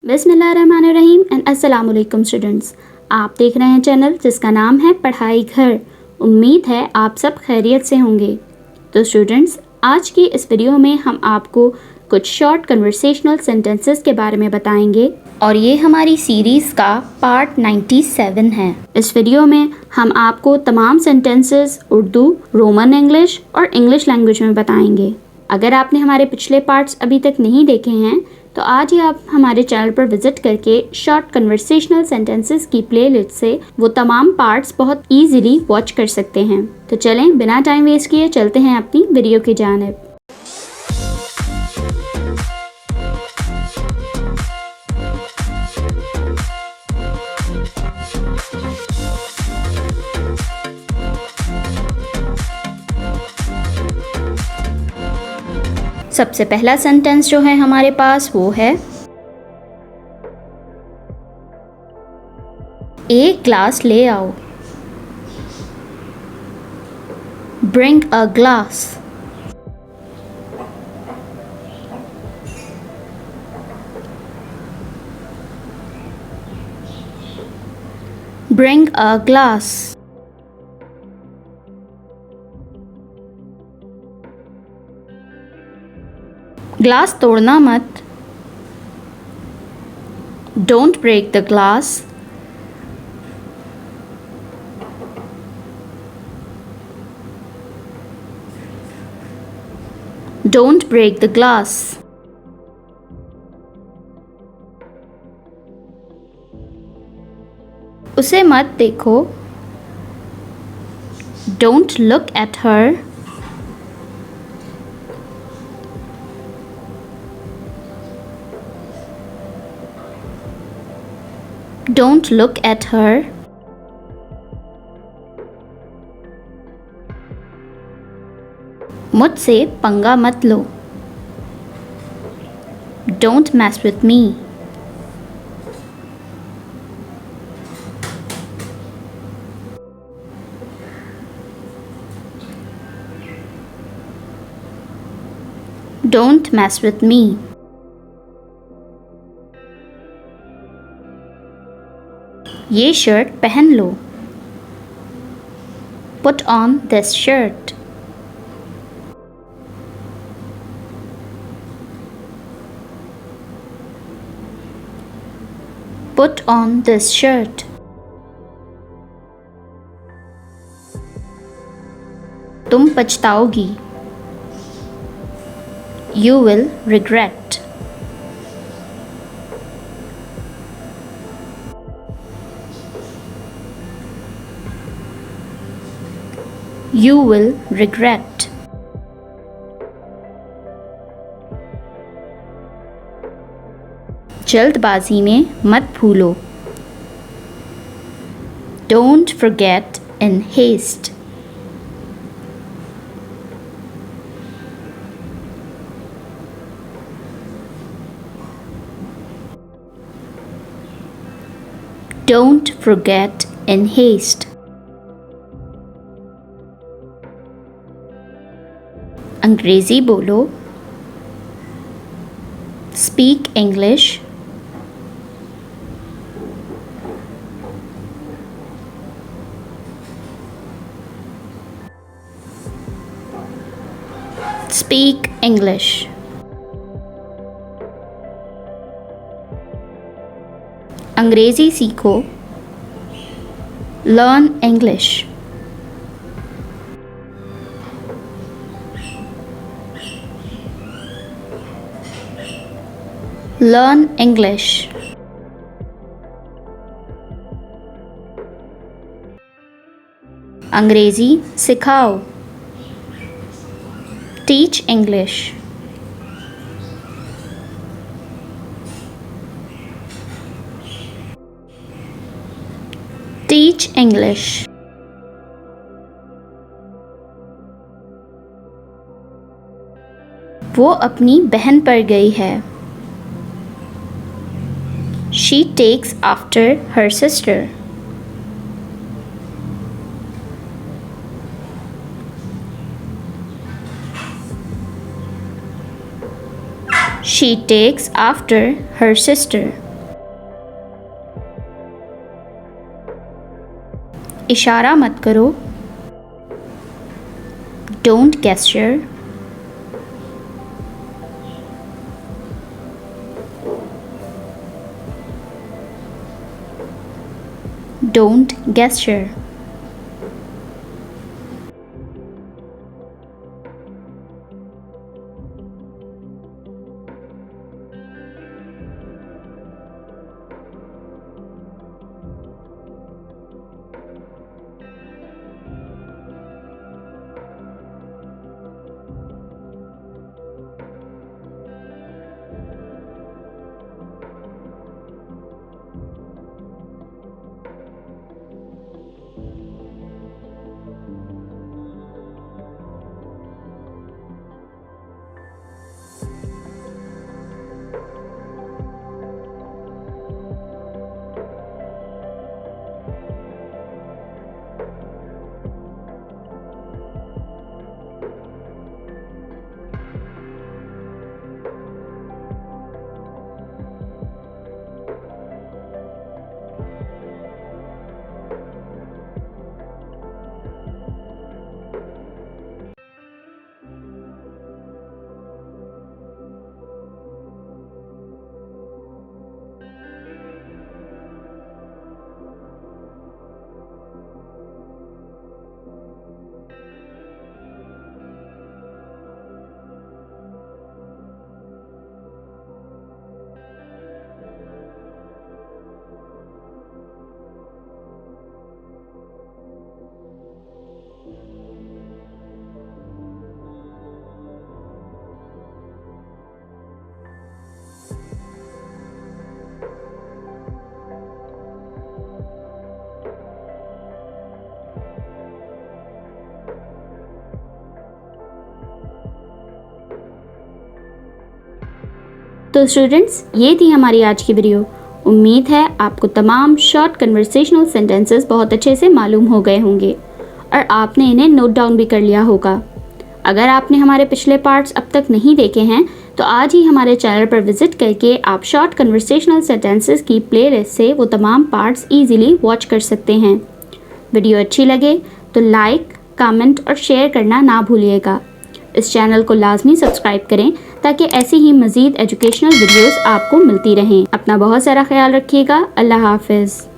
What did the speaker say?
बिस्मिल्लाहिर्रहमानिर्रहीम एंड अस्सलाम वालेकुम स्टूडेंट्स। आप देख रहे हैं चैनल जिसका नाम है पढ़ाई घर। उम्मीद है आप सब खैरियत से होंगे। तो स्टूडेंट्स, आज की इस वीडियो में हम आपको कुछ शॉर्ट कन्वर्सेशनल सेंटेंसेस के बारे में बताएंगे और ये हमारी सीरीज़ का पार्ट 97 है। इस वीडियो में हम आपको तमाम सेंटेंसेस उर्दू, रोमन इंग्लिश और इंग्लिश लैंग्वेज में बताएंगे। अगर आपने हमारे पिछले पार्ट्स अभी तक नहीं देखे हैं तो आज ही आप हमारे चैनल पर विजिट करके शॉर्ट कन्वर्सेशनल सेंटेंसेस की प्लेलिस्ट से वो तमाम पार्ट्स बहुत इजीली वॉच कर सकते हैं। तो चलें बिना टाइम वेस्ट किए चलते हैं अपनी वीडियो की जानिब। सबसे पहला सेंटेंस जो है हमारे पास वो है, एक ग्लास ले आओ। Bring a glass. Bring a glass. Glass तोड़ना मत। Don't break the glass. Don't break the glass. उसे मत देखो। Don't look at her. Don't look at her. मुझसे पंगा मत लो। Don't mess with me. Don't mess with me. ये shirt पहन लो। Put on this shirt. Put on this shirt. तुम पछताओगी। You will regret. You will regret. जल्दबाजी में मत भूलो। Don't forget in haste. Don't forget in haste. अंग्रेज़ी बोलो। Speak English. Speak English. अंग्रेज़ी सीखो। Learn English. Learn English. अंग्रेज़ी सिखाओ। Teach English. Teach English. वो अपनी बहन पर गई है। She takes after her sister. She takes after her sister. इशारा मत करो। Don't gesture. Don't gesture. तो स्टूडेंट्स, ये थी हमारी आज की वीडियो। उम्मीद है आपको तमाम शॉर्ट कन्वर्सेशनल सेंटेंसेस बहुत अच्छे से मालूम हो गए होंगे और आपने इन्हें नोट डाउन भी कर लिया होगा। अगर आपने हमारे पिछले पार्ट्स अब तक नहीं देखे हैं तो आज ही हमारे चैनल पर विजिट करके आप शॉर्ट कन्वर्सेशनल सेंटेंसेस की प्लेलिस्ट से वो तमाम पार्ट्स इजीली वॉच कर सकते हैं। वीडियो अच्छी लगे तो लाइक, कमेंट और शेयर करना ना भूलिएगा। इस चैनल को लाजमी सब्सक्राइब करें ताकि ऐसी ही मज़ीद एजुकेशनल वीडियोस आपको मिलती रहें। अपना बहुत सारा ख्याल रखिएगा। अल्लाह हाफ़िज़।